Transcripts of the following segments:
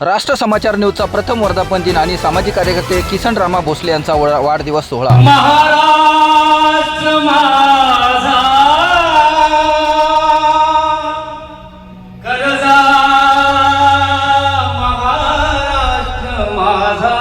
राष्ट्र समाचार न्यूजचा प्रथम वर्धापन दिन आणि सामाजिक कार्यकर्ते किसन रामा भोसले यांचा वाढदिवस सोहळा। महाराष्ट्र माझा करजा, महाराष्ट्र माझा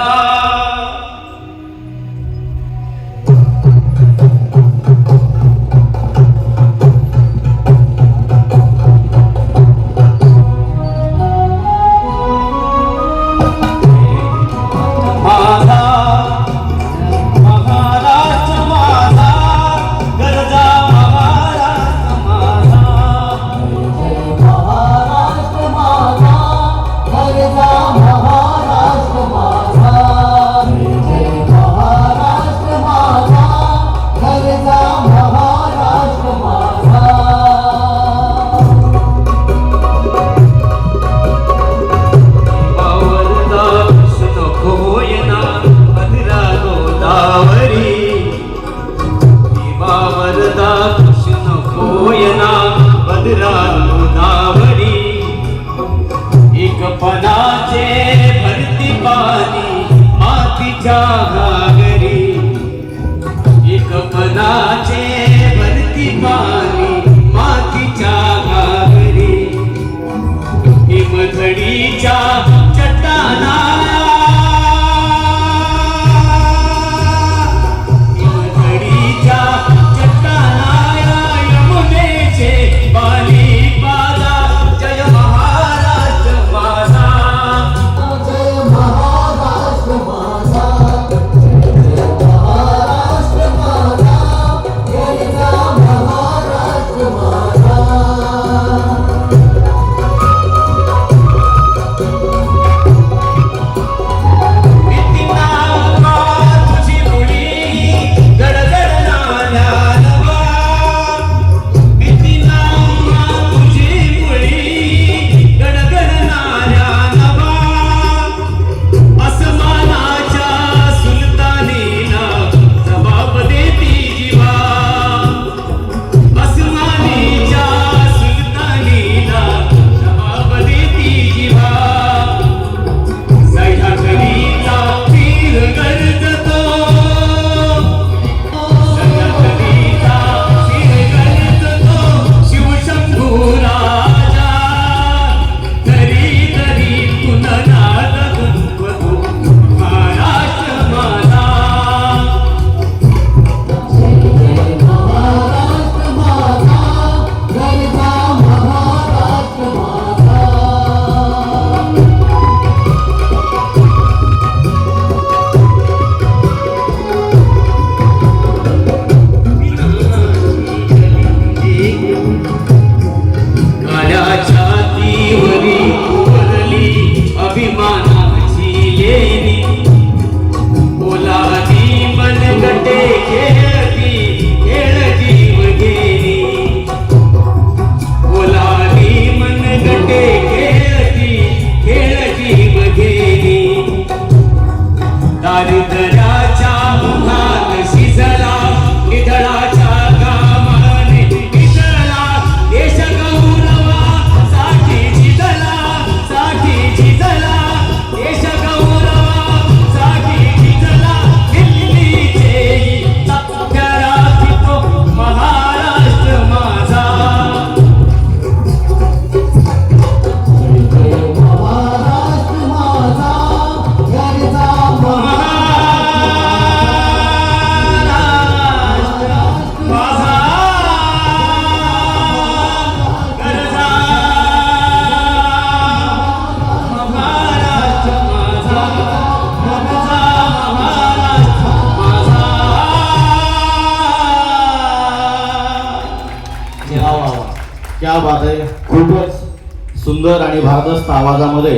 क्या बात आहे। खूपच सुंदर आणि भारदस्त आवाजामध्ये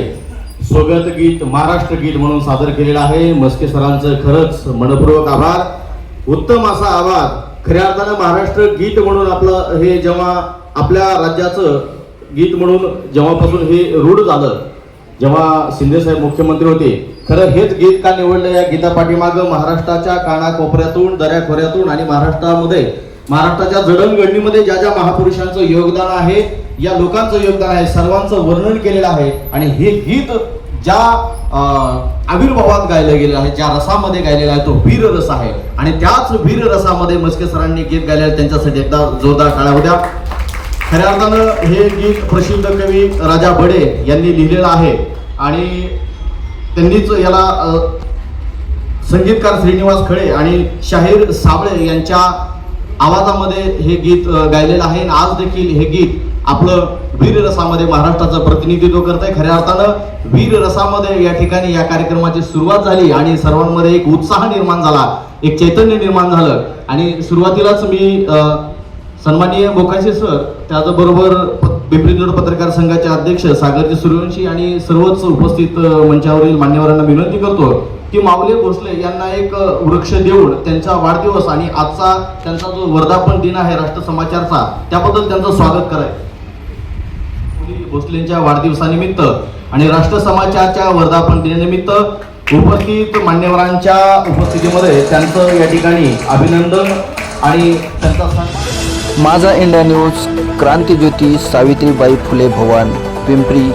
स्वागत गीत महाराष्ट्र गीत म्हणून सादर केलेलं आहे। मस्के सरांचं खरंच मनपूर्वक आभार। उत्तम असा आवाज, खऱ्या अर्थानं महाराष्ट्र गीत म्हणून आपलं हे जेव्हा आपल्या राज्याचं गीत म्हणून जेव्हापासून हे रूढ झालं, जेव्हा शिंदे साहेब मुख्यमंत्री होते, खरं हेच गीत का निवडलं या गीता पाठीमागं महाराष्ट्राच्या कानाकोपऱ्यातून दऱ्याखोऱ्यातून आणि महाराष्ट्राच्या जडणघडणीमध्ये ज्या ज्या महापुरुषांचं योगदान आहे, या लोकांचं योगदान आहे, सर्वांचं वर्णन केलेलं आहे। आणि हे गीत ज्या आविर्भावात गायलं गेलेलं आहे, ज्या रसामध्ये गायलेला आहे तो वीर रस आहे आणि त्याच वीर रसामध्ये मस्के सरांनी गीत गायलेलं आहे. त्यांच्यासाठी एकदा जोरदार टाळ्या होत्या. खऱ्या अर्थानं हे गीत प्रसिद्ध कवी राजा बडे यांनी लिहिलेलं आहे आणि त्यांनीच याला संगीतकार श्रीनिवास खळे आणि शाहीर साबळे यांच्या आवाजामध्ये हे गीत गायलेलं आहे. आणि आज देखील हे गीत आपलं वीर रसामध्ये महाराष्ट्राचं प्रतिनिधित्व करत आहे. खऱ्या अर्थानं वीर रसामध्ये या ठिकाणी या कार्यक्रमाची सुरुवात झाली आणि सर्वांमध्ये एक उत्साह निर्माण झाला, एक चैतन्य निर्माण झालं. आणि सुरुवातीलाच मी सन्माननीय मोकाशी सर, त्याचबरोबर पिंपरी पत्रकार संघाचे अध्यक्ष सागरजी सूर्यवंशी आणि सर्वच उपस्थित मंचावरील मान्यवरांना विनंती करतो की माऊली भोसले यांना एक वृक्ष देऊन त्यांचा वाढदिवस आणि आजचा त्यांचा जो वर्धापन दिन आहे राष्ट्र समाचारचा, त्याबद्दल त्यांचं स्वागत करायचं. भोसलेंच्या वाढदिवसानिमित्त आणि राष्ट्र समाचारच्या वर्धापन दिनानिमित्त उपस्थित मान्यवरांच्या उपस्थितीमध्ये त्यांचं या ठिकाणी अभिनंदन आणि त्यांचा सन्मान. माझा इंडिया न्यूज, क्रांतिज्योती सावित्रीबाई फुले भवन, पिंपरी.